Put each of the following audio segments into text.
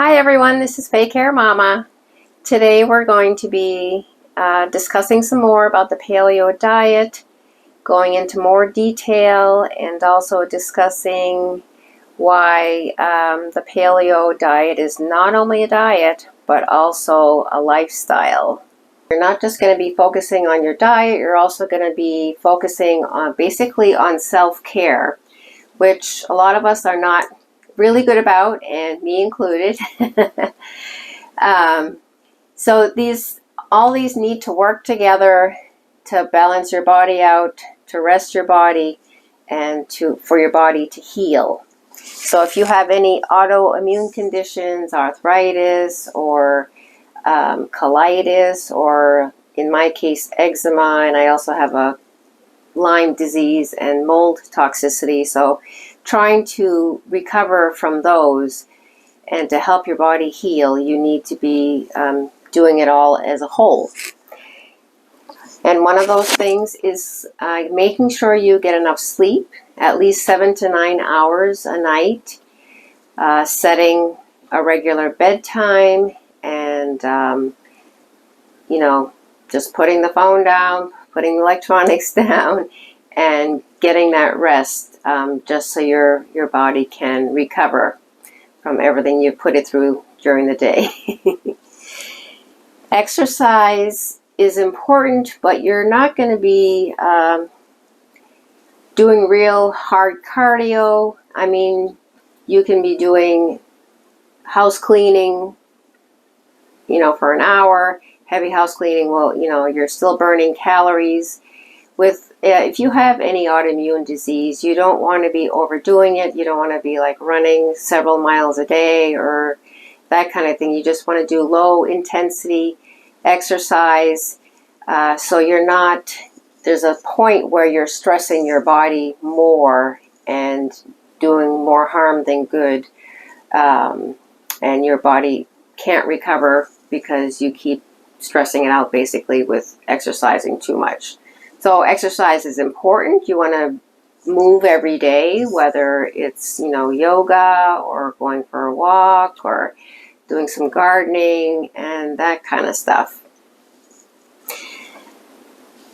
Hi everyone, this is Fake Hair Mama. Today we're going to be discussing some more about the paleo diet, going into more detail, and also discussing why the paleo diet is not only a diet, but also a lifestyle. You're not just going to be focusing on your diet, you're also going to be focusing on basically on self-care, which a lot of us are not really good about, and me included. So all these need to work together to balance your body out, to rest your body, and for your body to heal. So if you have any autoimmune conditions, arthritis, or colitis, or in my case eczema, and I also have a Lyme disease and mold toxicity, so trying to recover from those and to help your body heal, you need to be doing it all as a whole. And one of those things is making sure you get enough sleep, at least 7 to 9 hours a night, setting a regular bedtime, and just putting the phone down, putting the electronics down, and getting that rest, just so your body can recover from everything you put it through during the day. Exercise is important, but you're not going to be doing real hard cardio. I mean, you can be doing house cleaning, for an hour. Heavy house cleaning, well, you're still burning calories. If you have any autoimmune disease, you don't want to be overdoing it. You don't want to be like running several miles a day or that kind of thing. You just want to do low intensity exercise. So there's a point where you're stressing your body more and doing more harm than good. And your body can't recover because you keep stressing it out basically with exercising too much. So exercise is important. You want to move every day, whether it's, yoga or going for a walk or doing some gardening and that kind of stuff.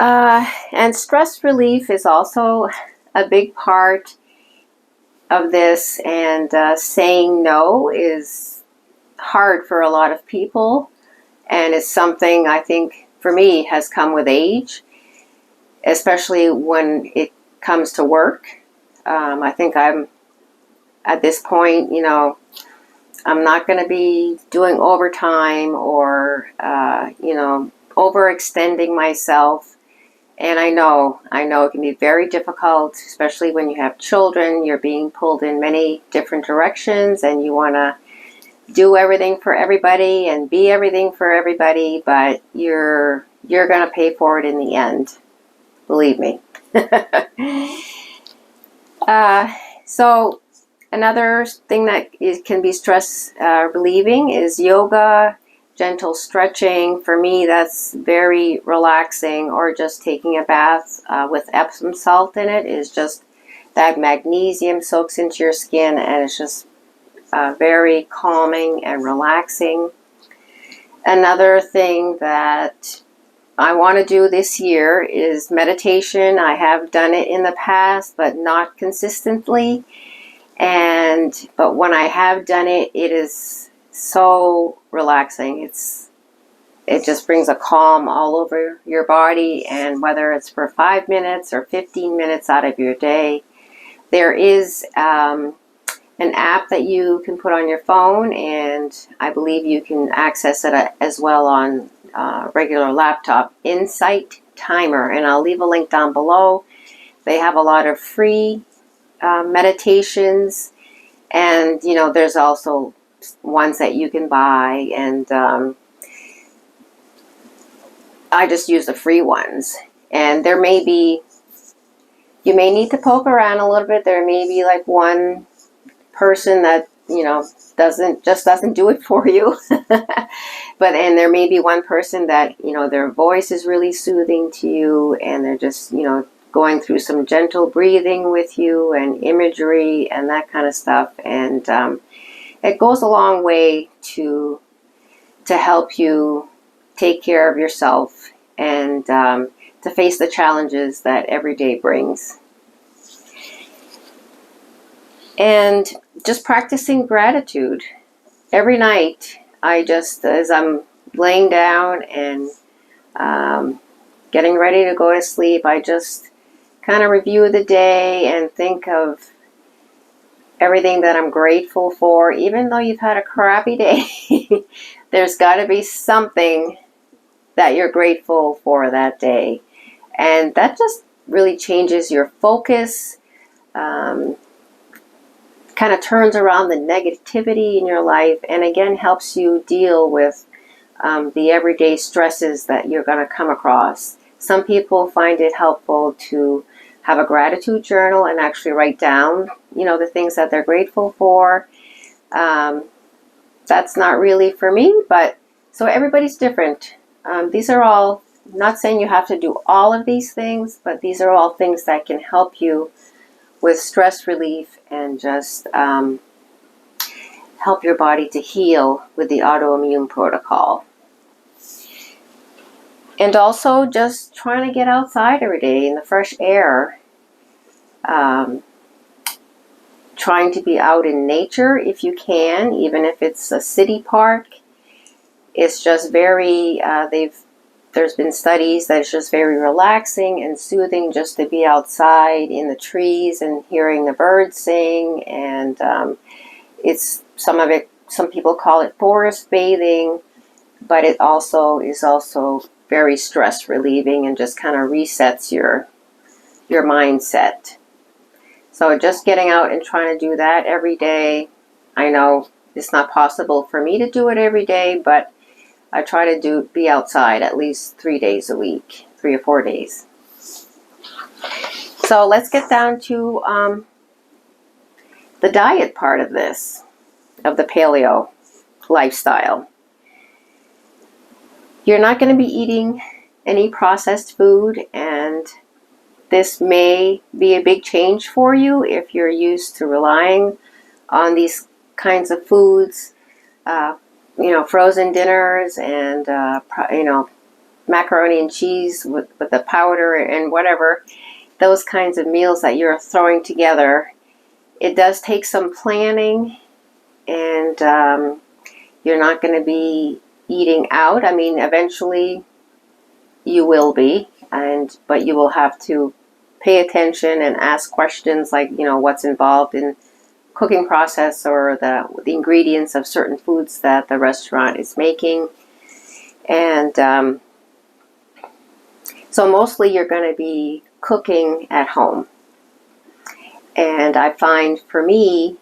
And stress relief is also a big part of this, and saying no is hard for a lot of people, and it's something I think for me has come with age, especially when it comes to work. I think I'm at this point, I'm not going to be doing overtime or, overextending myself. And I know it can be very difficult, especially when you have children. You're being pulled in many different directions and you want to do everything for everybody and be everything for everybody, but you're going to pay for it in the end. Believe me. So another thing that can be stress relieving is yoga, gentle stretching. For me, that's very relaxing, or just taking a bath with Epsom salt in it is just that magnesium soaks into your skin, and it's just very calming and relaxing. Another thing that I want to do this year is meditation. I have done it in the past, but not consistently. But when I have done it, it is so relaxing. It just brings a calm all over your body, and whether it's for 5 minutes or 15 minutes out of your day, there is an app that you can put on your phone, and I believe you can access it as well on regular laptop, Insight Timer, and I'll leave a link down below. They have a lot of free meditations, and there's also ones that you can buy, and I just use the free ones. And you may need to poke around a little bit. There may be like one person that doesn't do it for you. And there may be one person that, their voice is really soothing to you, and they're just, going through some gentle breathing with you and imagery and that kind of stuff. And it goes a long way to help you take care of yourself and to face the challenges that every day brings. And just practicing gratitude. Every night, as I'm laying down and getting ready to go to sleep, I just kind of review the day and think of everything that I'm grateful for. Even though you've had a crappy day, there's got to be something that you're grateful for that day. And that just really changes your focus, kind of turns around the negativity in your life, and again helps you deal with the everyday stresses that you're going to come across. Some people find it helpful to have a gratitude journal and actually write down, the things that they're grateful for. That's not really for me, but so everybody's different. These are all, not saying you have to do all of these things, but these are all things that can help you with stress relief and just help your body to heal with the autoimmune protocol. And also just trying to get outside every day in the fresh air. Trying to be out in nature if you can, even if it's a city park. It's just very, there's been studies that it's just very relaxing and soothing just to be outside in the trees and hearing the birds sing. And some people call it forest bathing, but it also is very stress relieving and just kind of resets your mindset. So just getting out and trying to do that every day. I know it's not possible for me to do it every day, but I try to be outside at least 3 days a week, 3 or 4 days. So let's get down to the diet part of this, of the paleo lifestyle. You're not going to be eating any processed food, and this may be a big change for you if you're used to relying on these kinds of foods. Frozen dinners and, macaroni and cheese with the powder and whatever, those kinds of meals that you're throwing together. It does take some planning, and you're not going to be eating out. I mean, eventually you will be, but you will have to pay attention and ask questions like, what's involved in cooking process or the ingredients of certain foods that the restaurant is making. And so mostly you're going to be cooking at home. And I find for me,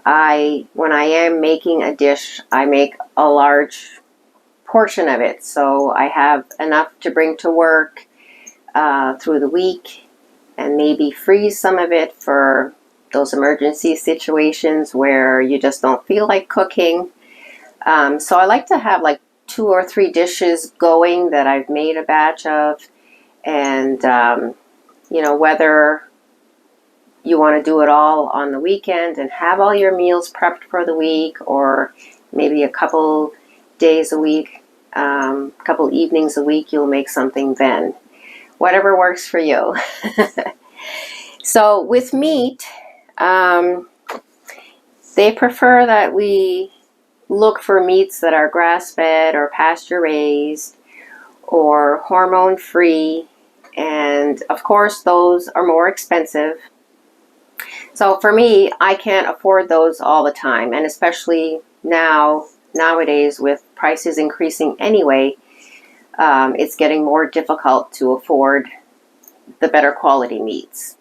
when I am making a dish, I make a large portion of it. So I have enough to bring to work through the week, and maybe freeze some of it for those emergency situations where you just don't feel like cooking. So I like to have like 2 or 3 dishes going that I've made a batch of. And, whether you want to do it all on the weekend and have all your meals prepped for the week, or maybe a couple days a week, couple evenings a week, you'll make something then. Whatever works for you. So with meat, they prefer that we look for meats that are grass-fed or pasture-raised or hormone-free, and of course those are more expensive. So for me, I can't afford those all the time, and especially nowadays with prices increasing anyway, it's getting more difficult to afford the better quality meats.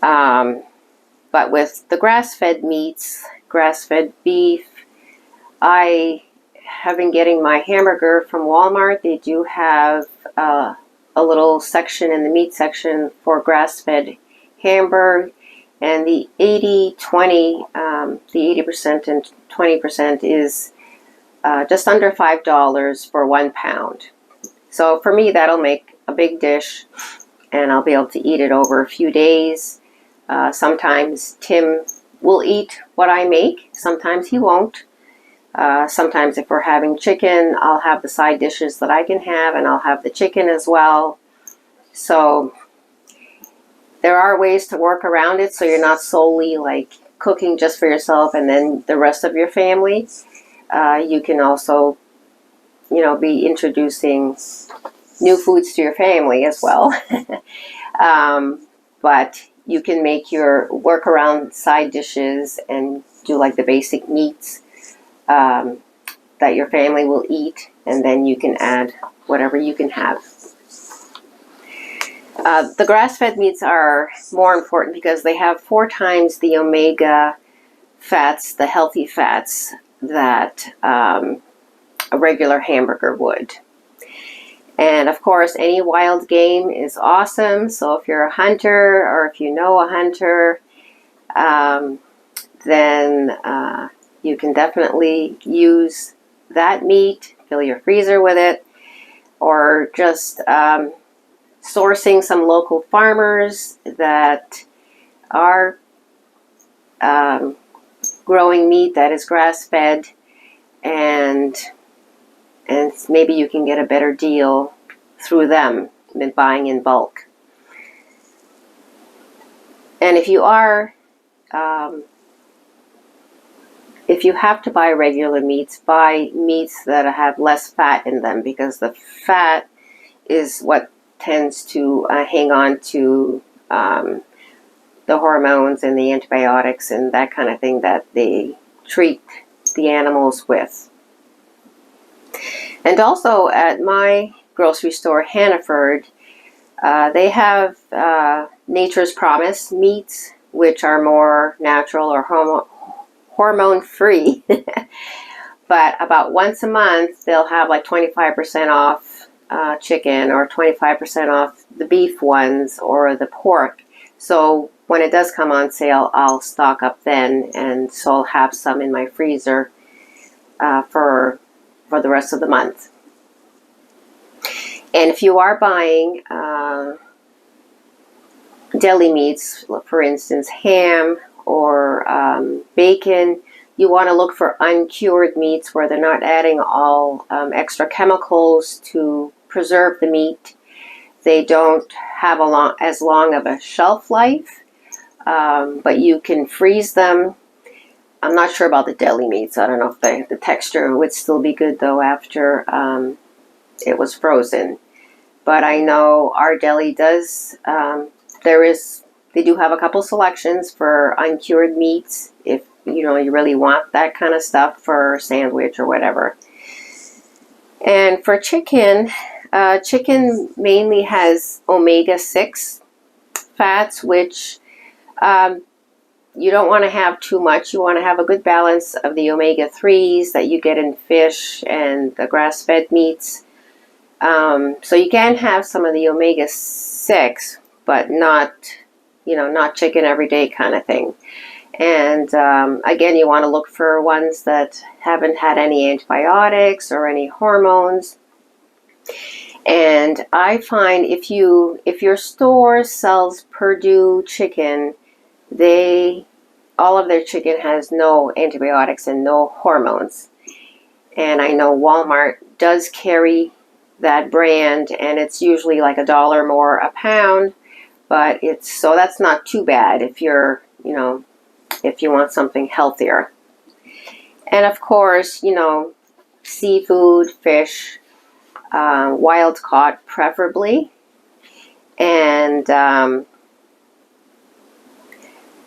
But with the grass-fed meats, grass-fed beef, I have been getting my hamburger from Walmart. They do have a little section in the meat section for grass-fed hamburger, and the 80-20, the 80% and 20% is just under $5 for 1 pound. So for me, that'll make a big dish, and I'll be able to eat it over a few days. Sometimes Tim will eat what I make. Sometimes he won't. Sometimes if we're having chicken, I'll have the side dishes that I can have, and I'll have the chicken as well. So there are ways to work around it so you're not solely like cooking just for yourself and then the rest of your family. You can also, be introducing new foods to your family as well. But you can make your work around side dishes and do like the basic meats that your family will eat, and then you can add whatever you can have. The grass-fed meats are more important because they have 4 times the omega fats, the healthy fats, that a regular hamburger would. And of course, any wild game is awesome. So if you're a hunter, or if you know a hunter, then you can definitely use that meat, fill your freezer with it, or just sourcing some local farmers that are growing meat that is grass-fed, and maybe you can get a better deal through them than buying in bulk. And if you are, if you have to buy regular meats, buy meats that have less fat in them, because the fat is what tends to hang on to the hormones and the antibiotics and that kind of thing that they treat the animals with. And also at my grocery store, Hannaford, they have Nature's Promise meats, which are more natural or hormone-free. But about once a month, they'll have like 25% off chicken, or 25% off the beef ones, or the pork. So when it does come on sale, I'll stock up then, and so I'll have some in my freezer for the rest of the month. And if you are buying deli meats, for instance, ham or bacon, you want to look for uncured meats where they're not adding all extra chemicals to preserve the meat. They don't have as long of a shelf life, but you can freeze them. I'm not sure about the deli meats. I don't know if the texture would still be good though after it was frozen. But I know our deli does. They do have a couple selections for uncured meats if you really want that kind of stuff for a sandwich or whatever. And for chicken, chicken mainly has omega-6 fats, which you don't want to have too much. You want to have a good balance of the omega-3s that you get in fish and the grass-fed meats. So you can have some of the omega-6, but not chicken every day kind of thing. And again, you want to look for ones that haven't had any antibiotics or any hormones. And I find if your store sells Purdue chicken, all of their chicken has no antibiotics and no hormones. And I know Walmart does carry that brand, and it's usually like $1 more a pound, but so that's not too bad if if you want something healthier. And of course, seafood, fish, wild caught preferably. And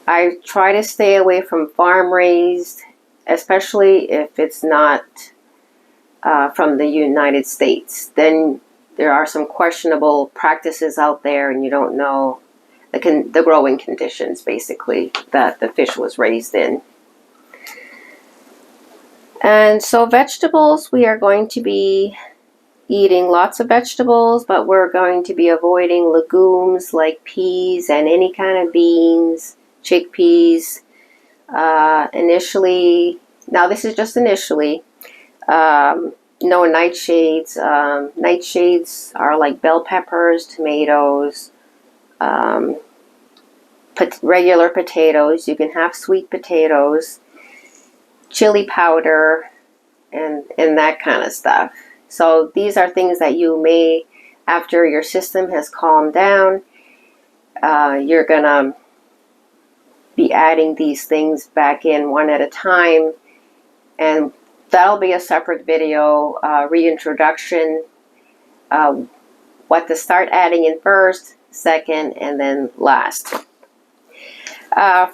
I try to stay away from farm raised, especially if it's not from the United States. Then there are some questionable practices out there, and you don't know the growing conditions, basically, that the fish was raised in. And so vegetables, we are going to be eating lots of vegetables, but we're going to be avoiding legumes like peas and any kind of beans, chickpeas. Initially, now this is just initially, no nightshades. Nightshades are like bell peppers, tomatoes, regular potatoes. You can have sweet potatoes, chili powder, and that kind of stuff. So these are things that you may, after your system has calmed down, you're gonna be adding these things back in one at a time, and that'll be a separate video, reintroduction, what to start adding in first, second, and then last.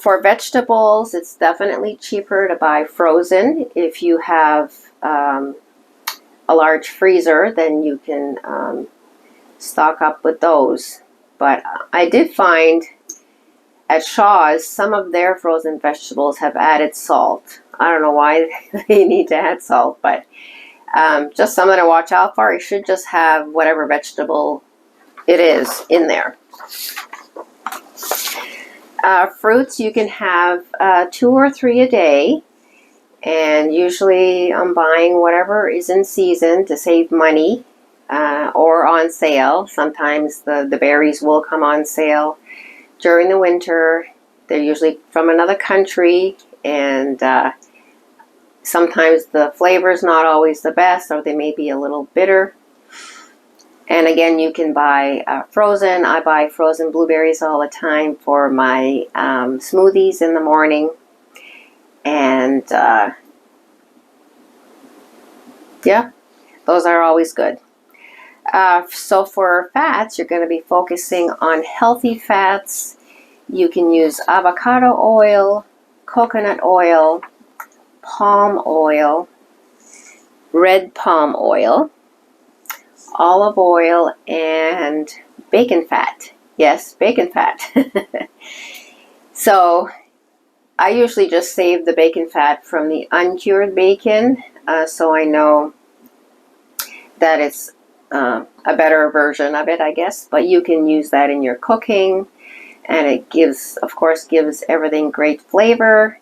For vegetables, it's definitely cheaper to buy frozen. If you have a large freezer, then you can stock up with those. But I did find at Shaw's, some of their frozen vegetables have added salt. I don't know why they need to add salt, but just something to watch out for. You should just have whatever vegetable it is in there. Fruits, you can have 2 or 3 a day, and usually I'm buying whatever is in season to save money, or on sale. Sometimes the berries will come on sale during the winter. They're usually from another country, and sometimes the flavor is not always the best, or they may be a little bitter. And again, you can buy frozen. I buy frozen blueberries all the time for my smoothies in the morning. And yeah, those are always good. So for fats, you're going to be focusing on healthy fats. You can use avocado oil, coconut oil, palm oil, red palm oil, olive oil, and bacon fat. Yes, bacon fat. So I usually just save the bacon fat from the uncured bacon, so I know that it's a better version of it, I guess. But you can use that in your cooking, and it gives, of course, gives everything great flavor.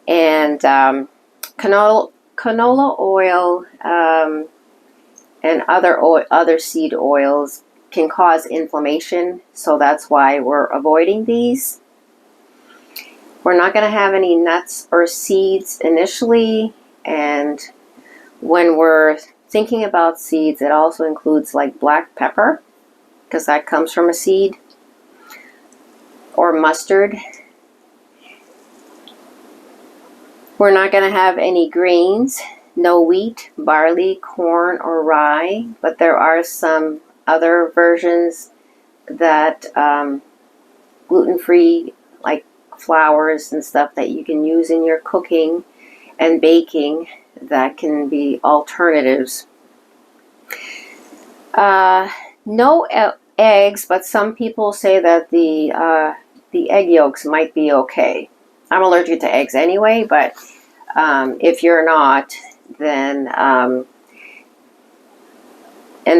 And canola oil and other seed oils can cause inflammation, so that's why we're avoiding these. We're not going to have any nuts or seeds initially, and when we're thinking about seeds, it also includes like black pepper, because that comes from a seed, or mustard. We're not going to have any grains, no wheat, barley, corn, or rye, but there are some other versions that gluten-free, like flours and stuff that you can use in your cooking and baking, that can be alternatives. No eggs, but some people say that the egg yolks might be okay. I'm allergic to eggs anyway, but if you're not, then and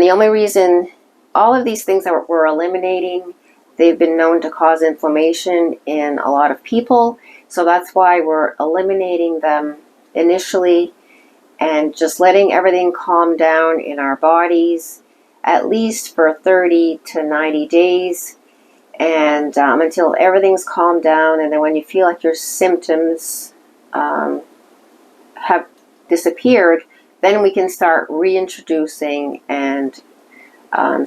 the only reason all of these things that we're eliminating, they've been known to cause inflammation in a lot of people, so that's why we're eliminating them initially and just letting everything calm down in our bodies, at least for 30 to 90 days, and until everything's calmed down. And then when you feel like your symptoms have disappeared, then we can start reintroducing and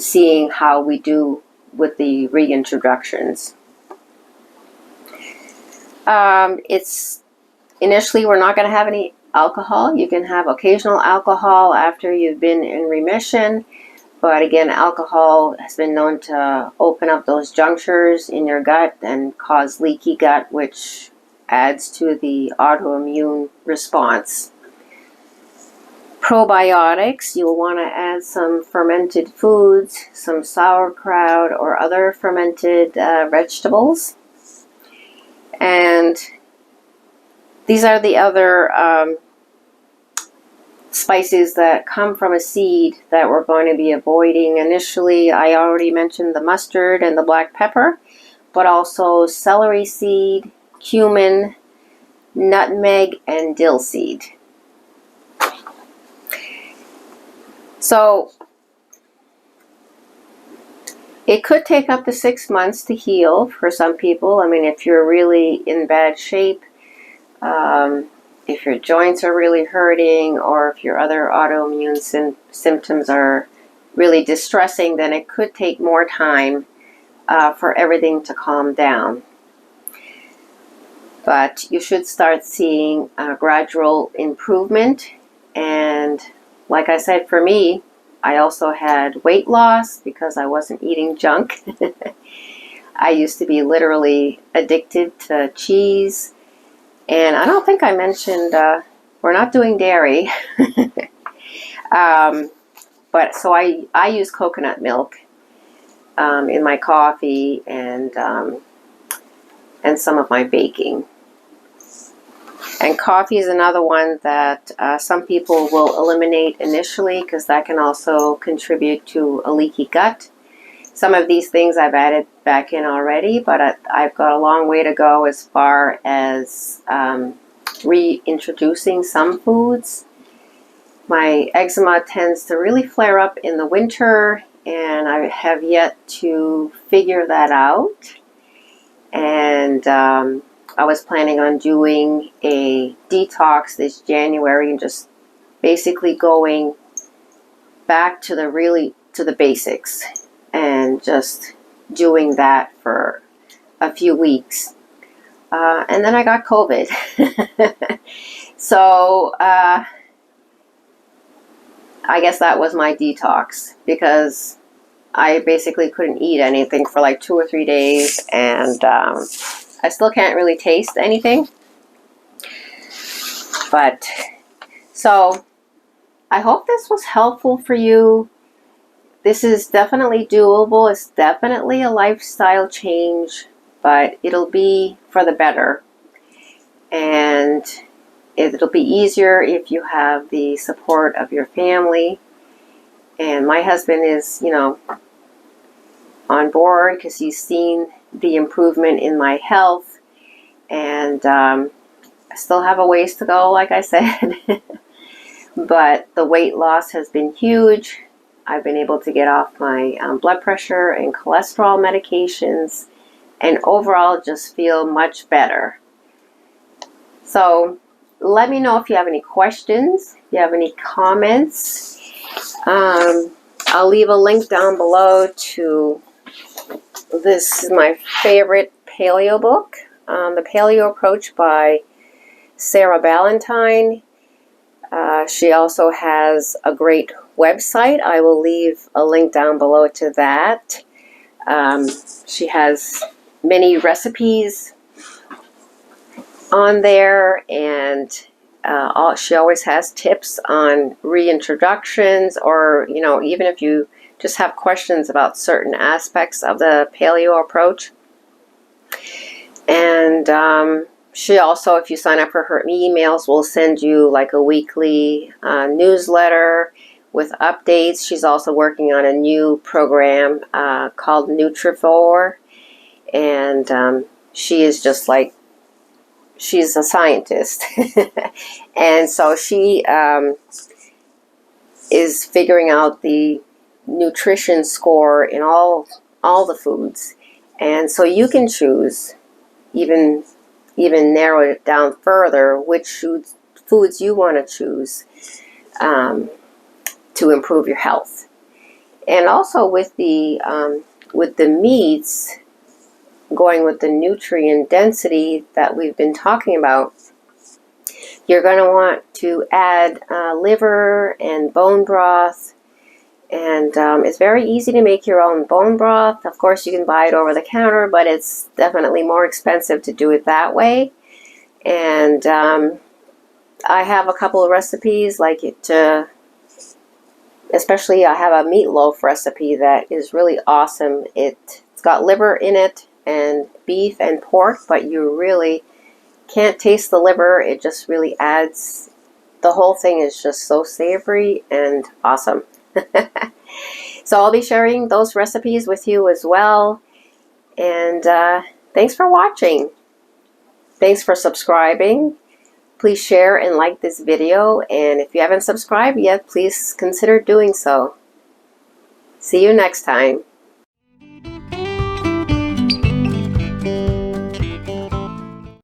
seeing how we do with the reintroductions. It's initially, we're not going to have any alcohol. You can have occasional alcohol after you've been in remission, but again, alcohol has been known to open up those junctures in your gut and cause leaky gut, which adds to the autoimmune response. Probiotics, you'll want to add some fermented foods, some sauerkraut or other fermented vegetables. And these are the other spices that come from a seed that we're going to be avoiding. Initially, I already mentioned the mustard and the black pepper, but also celery seed, cumin, nutmeg, and dill seed. So It could take up to 6 months to heal for some people. I mean, if you're really in bad shape, if your joints are really hurting, or if your other autoimmune symptoms are really distressing, then it could take more time for everything to calm down. But you should start seeing a gradual improvement. And like I said, for me, I also had weight loss because I wasn't eating junk. I used to be literally addicted to cheese. And I don't think I mentioned, we're not doing dairy. But so I use coconut milk in my coffee and some of my baking. And coffee is another one that some people will eliminate initially because that can also contribute to a leaky gut. Some of these things I've added back in already, but I've got a long way to go as far as reintroducing some foods. My eczema tends to really flare up in the winter, and I have yet to figure that out. And I was planning on doing a detox this January and just basically going back to the basics and just doing that for a few weeks. And then I got COVID. So I guess that was my detox, because I basically couldn't eat anything for like 2 or 3 days, and I still can't really taste anything. But so I hope this was helpful for you. This is definitely doable. It's definitely a lifestyle change, but it'll be for the better. And it'll be easier if you have the support of your family. And my husband is, on board because he's seen the improvement in my health. And I still have a ways to go, like I said. But the weight loss has been huge. I've been able to get off my blood pressure and cholesterol medications, and overall just feel much better. So let me know if you have any questions, if you have any comments. I'll leave a link down below to, this is my favorite paleo book, The Paleo Approach by Sarah Ballantyne. She also has a great website. I will leave a link down below to that. She has many recipes on there, and she always has tips on reintroductions, or even if you just have questions about certain aspects of the paleo approach. And she also, if you sign up for her emails, will send you like a weekly newsletter with updates. She's also working on a new program called Nutrivore, and she is just like, she's a scientist. And so she is figuring out the nutrition score in all the foods, and so you can choose, even narrow it down further, which foods you want to choose to improve your health. And also with the meats, going with the nutrient density that we've been talking about, you're going to want to add liver and bone broth. And it's very easy to make your own bone broth. Of course, you can buy it over the counter, but it's definitely more expensive to do it that way. And I have a couple of recipes, like especially I have a meatloaf recipe that is really awesome. It's got liver in it and beef and pork, but you really can't taste the liver. It just really adds, the whole thing is just so savory and awesome. So I'll be sharing those recipes with you as well. And thanks for watching. Thanks for subscribing. Please share and like this video. And if you haven't subscribed yet, please consider doing so. See you next time.